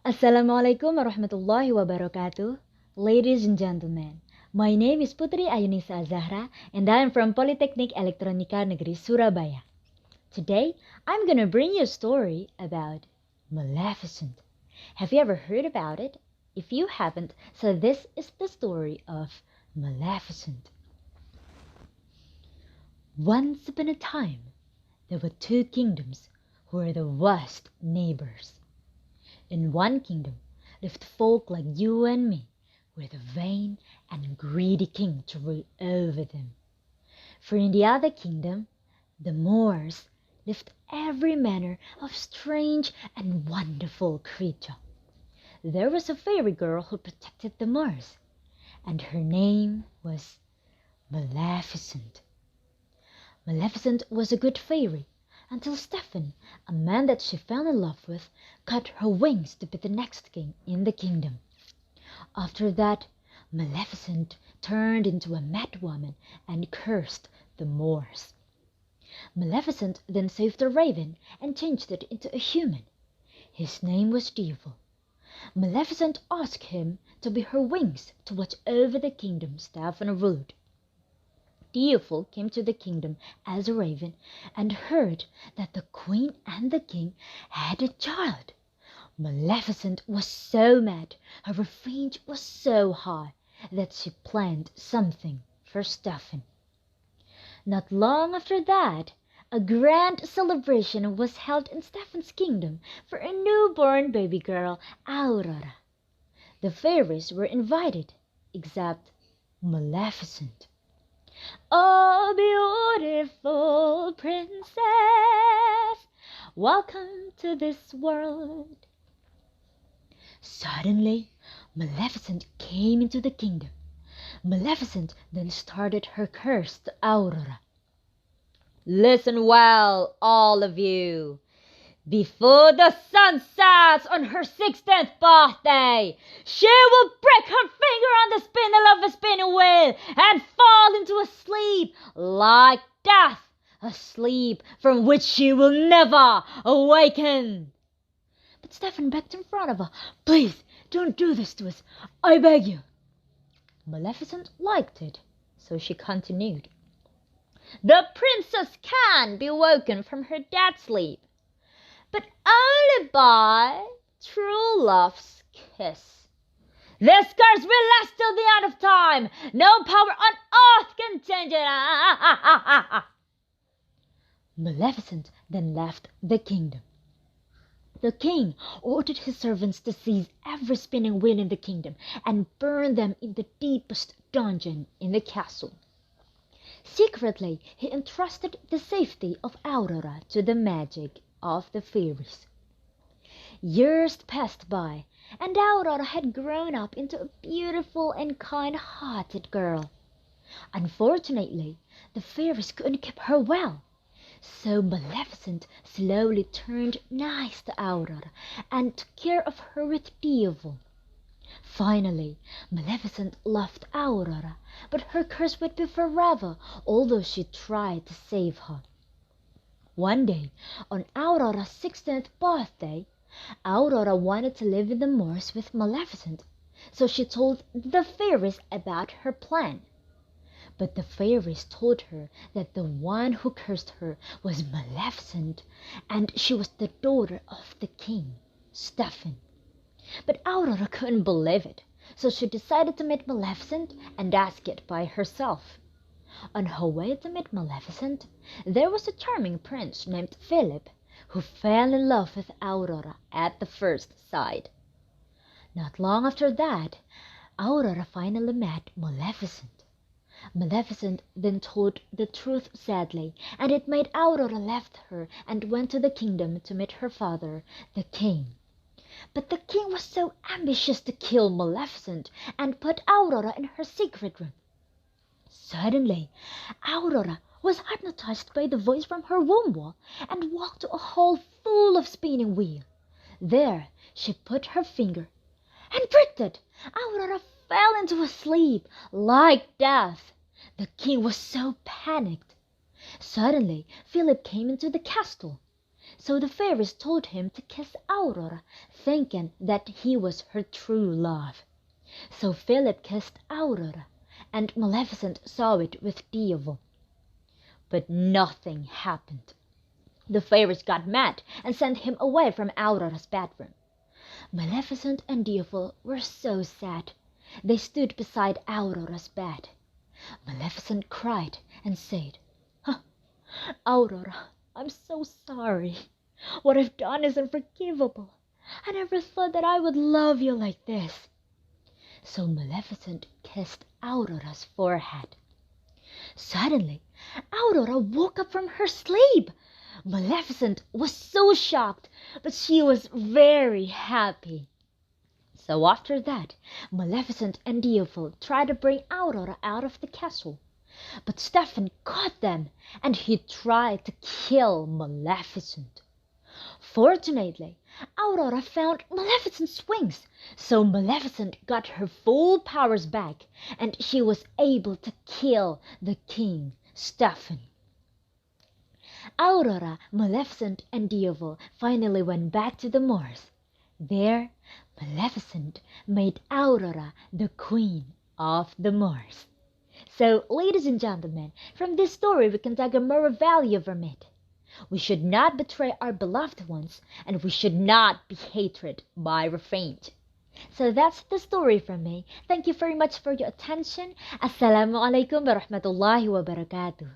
Assalamualaikum warahmatullahi wabarakatuh. Ladies and gentlemen, my name is Putri Ayunisa Zahra and I am from Politeknik Elektronika Negeri Surabaya. Today, I'm gonna bring you a story about Maleficent. Have you ever heard about it? If you haven't, so this is the story of Maleficent. Once upon a time, there were two kingdoms who were the worst neighbors. In one kingdom lived folk like you and me, with a vain and greedy king to rule over them. For in the other kingdom, the Moors, lived every manner of strange and wonderful creature. There was a fairy girl who protected the Moors, and her name was Maleficent. Maleficent was a good fairy, until Stephen, a man that she fell in love with, cut her wings to be the next king in the kingdom. After that, Maleficent turned into a mad woman and cursed the Moors. Maleficent then saved a raven and changed it into a human. His name was Devil. Maleficent asked him to be her wings to watch over the kingdom Stephen ruled. Devil came to the kingdom as a raven and heard that the queen and the king had a child. Maleficent was so mad, her revenge was so high, that she planned something for Stephen. Not long after that, a grand celebration was held in Stephen's kingdom for a newborn baby girl, Aurora. The fairies were invited, except Maleficent. "Oh, beautiful princess, welcome to this world." Suddenly, Maleficent came into the kingdom. Maleficent then started her curse to Aurora. "Listen well, all of you. Before the sun sets on her 16th birthday, she will break her finger on the spindle of a spinning wheel and fall into a sleep like death, a sleep from which she will never awaken." But Stephen begged in front of her, "Please, don't do this to us, I beg you." Maleficent liked it, so she continued. "The princess can be woken from her dead sleep, but only by true love's kiss. This curse will last till the end of time. No power on earth can change it." Maleficent then left the kingdom. The king ordered his servants to seize every spinning wheel in the kingdom and burn them in the deepest dungeon in the castle. Secretly, he entrusted the safety of Aurora to the magic of the fairies. Years passed by, and Aurora had grown up into a beautiful and kind-hearted girl. Unfortunately, the fairies couldn't keep her well, so Maleficent slowly turned nice to Aurora and took care of her with Devil. Finally, Maleficent loved Aurora, but her curse would be forever, although she tried to save her. One day, on Aurora's 16th birthday, Aurora wanted to live in the Moors with Maleficent, so she told the fairies about her plan. But the fairies told her that the one who cursed her was Maleficent, and she was the daughter of the king, Stephen. But Aurora couldn't believe it, so she decided to meet Maleficent and ask it by herself. On her way to meet Maleficent, there was a charming prince named Philip, who fell in love with Aurora at the first sight. Not long after that, Aurora finally met Maleficent. Maleficent then told the truth sadly, and it made Aurora left her and went to the kingdom to meet her father, the king. But the king was so ambitious to kill Maleficent and put Aurora in her secret room. Suddenly, Aurora was hypnotized by the voice from her womb wall and walked to a hall full of spinning wheels. There she put her finger and pricked it. Aurora fell into a sleep like death. The king was so panicked. Suddenly, Philip came into the castle. So the fairies told him to kiss Aurora, thinking that he was her true love. So Philip kissed Aurora, and Maleficent saw it with Diaval. But nothing happened. The fairies got mad and sent him away from Aurora's bedroom. Maleficent and Diaval were so sad. They stood beside Aurora's bed. Maleficent cried and said, "Aurora, I'm so sorry. What I've done is unforgivable. I never thought that I would love you like this." So Maleficent kissed Aurora's forehead. Suddenly, Aurora woke up from her sleep. Maleficent was so shocked, but she was very happy. So after that, Maleficent and Diaval tried to bring Aurora out of the castle. But Stefan caught them, and he tried to kill Maleficent. Fortunately, Aurora found Maleficent's wings, so Maleficent got her full powers back, and she was able to kill the king, Stefan. Aurora, Maleficent, and Diaval finally went back to the moors. There, Maleficent made Aurora the queen of the moors. So, ladies and gentlemen, from this story we can take a moral value from it. We should not betray our beloved ones, and we should not be hated by revenge. So that's the story from me. Thank you very much for your attention. Assalamu alaikum warahmatullahi wabarakatuh.